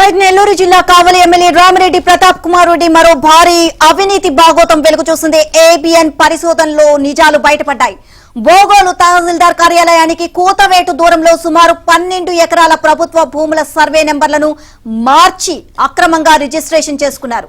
Right Nellore జిల్లా కావలి MLA Ramireddy Pratap Kumar Reddy మరో భారీ అవినీతి భాగోతం వెలుగు చూసింది. ఏబిఎన్ పరిశోధనలో నిజాలు బయటపడ్డాయి. బోగోలు తహసీల్దార్ కార్యాలయానికి కూతవేటు దూరంలో సుమారు 12 ఎకరాల ప్రభుత్వ భూముల సర్వే నెంబర్లను మార్చి అక్రమంగా రిజిస్ట్రేషన్ చేసుకున్నారు.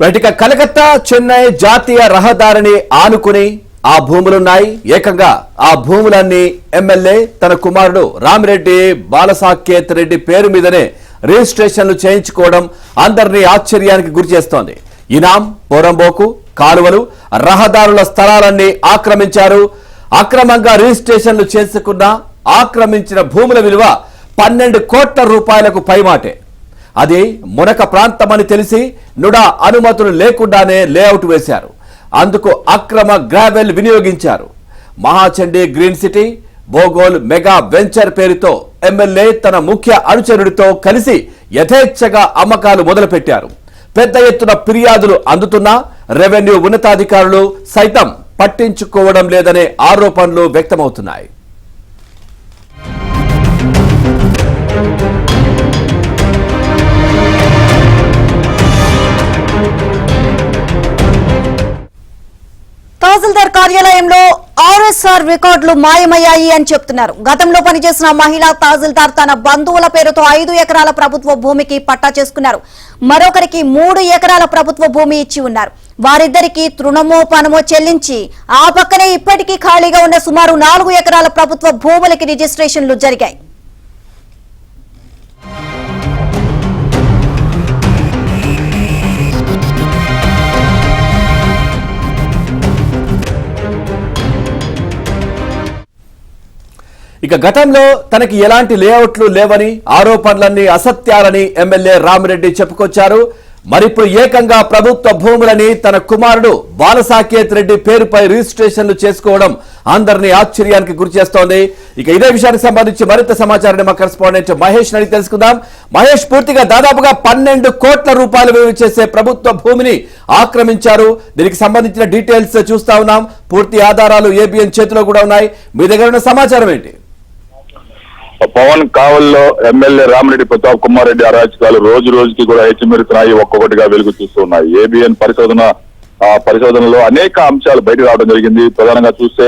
వాటిక కలకత్తా చెన్నై జాతీయ రహదారిని ఆనుకుని ఆ భూములున్నాయి. ఏకంగా ఆ భూములన్నీ ఎమ్మెల్యే తన కుమారుడు రామిరెడ్డి బాలసాకేత్ రెడ్డి పేరు మీదనే రిజిస్ట్రేషన్లు చేయించుకోవడం అందరినీ ఆశ్చర్యానికి గురి చేస్తోంది. ఇనాం, పోరంబోకు, కాలువలు, రహదారుల స్థలాలన్నీ ఆక్రమించారు. అక్రమంగా రిజిస్ట్రేషన్లు చేసుకున్న ఆక్రమించిన భూముల విలువ 12 కోట్ల రూపాయలకు పైమాటే. అది మునక ప్రాంతమని తెలిసి నుడా అనుమతులు లేకుండానే లేఅవుట్ వేశారు. అందుకు అక్రమ గ్రావెల్ వినియోగించారు. Mahachandi Green City, Bogol Mega Venture పేరుతో ఎమ్మెల్యే తన ముఖ్య అనుచరుడితో కలిసి యథేచ్ఛగా అమ్మకాలు మొదలుపెట్టారు. పెద్ద ఎత్తున ఫిర్యాదులు అందుతున్నా రెవెన్యూ ఉన్నతాధికారులు సైతం పట్టించుకోవడం లేదనే ఆరోపణలు వ్యక్తమవుతున్నాయి. తహసీల్దార్ కార్యాలయంలో ఆర్ఎస్ఆర్ రికార్డులు మాయమయ్యాయి అని చెప్తున్నారు. గతంలో పనిచేసిన మహిళా తహసీల్దార్ తన బంధువుల పేరుతో 5 ఎకరాల ప్రభుత్వ భూమికి పట్టా చేసుకున్నారు. మరొకరికి 3 ఎకరాల ప్రభుత్వ భూమి ఇచ్చి ఉన్నారు. వారిద్దరికి తృణమో పనమో చెల్లించి ఆ పక్కనే ఇప్పటికీ ఖాళీగా ఉన్న సుమారు 4 ఎకరాల ప్రభుత్వ భూములకి రిజిస్ట్రేషన్లు జరిగాయి. ఇక గతంలో తనకి ఎలాంటి లేఅవుట్లు లేవని, ఆరోపణలన్నీ అసత్యాలని ఎమ్మెల్యే రామిరెడ్డి చెప్పుకొచ్చారు. మరిప్పుడు ఏకంగా ప్రభుత్వ భూములని తన కుమారుడు బాలసాకేత్ రెడ్డి పేరుపై రిజిస్ట్రేషన్లు చేసుకోవడం అందరినీ ఆశ్చర్యానికి గురి చేస్తోంది. ఇక ఇదే విషయానికి సంబంధించి మరింత సమాచారాన్ని మా కరెస్పాండెంట్ మహేష్ అడిగి తెలుసుకుందాం. మహేష్, పూర్తిగా దాదాపుగా 12 కోట్ల రూపాయలు విలువ చేసే ప్రభుత్వ భూమిని ఆక్రమించారు. దీనికి సంబంధించిన డీటెయిల్స్ చూస్తా ఉన్నాం. పూర్తి ఆధారాలు ఏబిఎన్ చేతిలో కూడా ఉన్నాయి. మీ దగ్గర ఉన్న సమాచారం ఏంటి? పవన్ కావల్లో ఎమ్మెల్యే రామిరెడ్డి ప్రతాప్ కుమార్ రెడ్డి అరాచకాలు రోజు రోజుకి కూడా హెచ్చుమెరుతున్నాయి, ఒక్కొక్కటిగా వెలుగు చూస్తున్నాయి. ఏబిఎన్ పరిశోధనలో అనేక అంశాలు బయటకు రావడం జరిగింది. ప్రధానంగా చూస్తే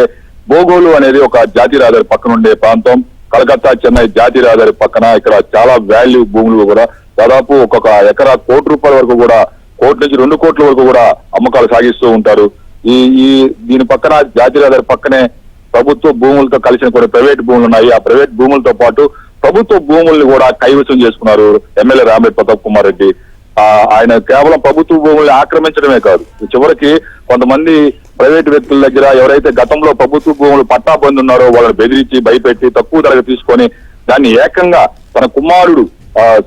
బోగోలు అనేది ఒక జాతీయ రహదారి పక్కన ఉండే ప్రాంతం. కలకత్తా చెన్నై జాతీయ రహదారి పక్కన ఇక్కడ చాలా వాల్యూ భూములు కూడా దాదాపు ఒక్కొక్క ఎకరా ₹1 కోటి వరకు కూడా, 1 నుంచి 2 కోట్ల వరకు కూడా అమ్మకాలు సాగిస్తూ ఉంటారు. దీని పక్కన జాతీయ రహదారి పక్కనే ప్రభుత్వ భూములతో కలిసిన కొన్ని ప్రైవేట్ భూములు ఉన్నాయి. ఆ ప్రైవేట్ భూములతో పాటు ప్రభుత్వ భూముల్ని కూడా కైవసం చేసుకున్నారు ఎమ్మెల్యే రామిరెడ్డి ప్రతాప్ కుమార్ రెడ్డి. ఆయన కేవలం ప్రభుత్వ భూముల్ని ఆక్రమించడమే కాదు, చివరికి కొంతమంది ప్రైవేట్ వ్యక్తుల దగ్గర ఎవరైతే గతంలో ప్రభుత్వ భూములు పట్టా పొందున్నారో వాళ్ళని బెదిరించి భయపెట్టి తక్కువ ధరకు తీసుకొని దాన్ని ఏకంగా తన కుమారుడు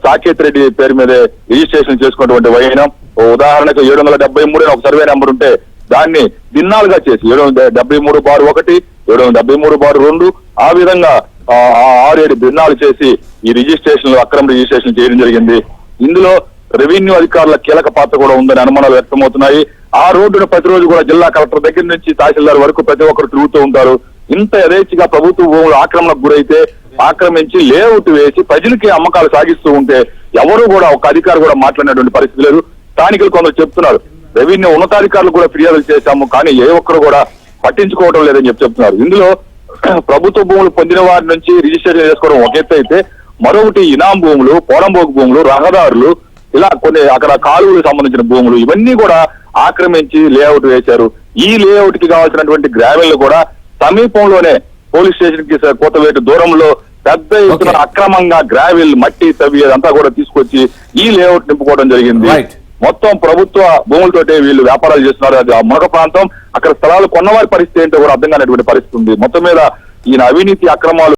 సాకేత్ రెడ్డి పేరు మీదే రిజిస్ట్రేషన్ చేసుకున్నటువంటి వైనం. ఉదాహరణకు 773 ఒక సర్వే నెంబర్ ఉంటే దాన్ని భిన్నాలుగా చేసి 773/1, 773/2 ఆ విధంగా 6-7 భిన్నాలు చేసి ఈ రిజిస్ట్రేషన్లు అక్రమ రిజిస్ట్రేషన్ చేయడం జరిగింది. ఇందులో రెవెన్యూ అధికారుల కీలక పాత్ర కూడా ఉందని అనుమానాలు వ్యక్తమవుతున్నాయి. ఆ రోడ్డును ప్రతిరోజు కూడా జిల్లా కలెక్టర్ దగ్గర నుంచి తహసీల్దార్ వరకు ప్రతి ఒక్కరు తిరుగుతూ ఉంటారు. ఇంత యథేచ్ఛగా ప్రభుత్వ భూములు ఆక్రమణకు గురైతే ఆక్రమించి లేఅవుట్ వేసి ప్రజలకి అమ్మకాలు సాగిస్తూ ఉంటే ఎవరు కూడా ఒక అధికారి కూడా మాట్లాడినటువంటి పరిస్థితి లేదు. స్థానికులు కొందరు చెప్తున్నారు, రెవెన్యూ ఉన్నతాధికారులు కూడా ఫిర్యాదులు చేశాము, కానీ ఏ ఒక్కరు కూడా పట్టించుకోవడం లేదని చెప్తున్నారు. ఇందులో ప్రభుత్వ భూములు పొందిన వారి నుంచి రిజిస్ట్రేషన్ చేసుకోవడం ఒక ఎత్తు అయితే, మరొకటి ఇనాం భూములు, పోరంబోకు భూములు, రహదారులు, ఇలా కొన్ని అక్కడ కాలువలకు సంబంధించిన భూములు ఇవన్నీ కూడా ఆక్రమించి లేఅవుట్ వేశారు. ఈ లేఅవుట్ కి కావాల్సినటువంటి గ్రావెల్ కూడా సమీపంలోనే పోలీస్ స్టేషన్ కి కోతవేటు దూరంలో పెద్ద ఎత్తున అక్రమంగా గ్రావెల్, మట్టి, తవ్వి అదంతా కూడా తీసుకొచ్చి ఈ లేఅవుట్ నింపుకోవడం జరిగింది. మొత్తం ప్రభుత్వ భూములతోటే వీళ్ళు వ్యాపారాలు చేస్తున్నారు. అది ఆ మరొక ప్రాంతం, అక్కడ స్థలాలు కొన్నవారి పరిస్థితి ఏంటో కూడా అర్థం కానటువంటి పరిస్థితి ఉంది. మొత్తం మీద ఈయన అవినీతి అక్రమాలు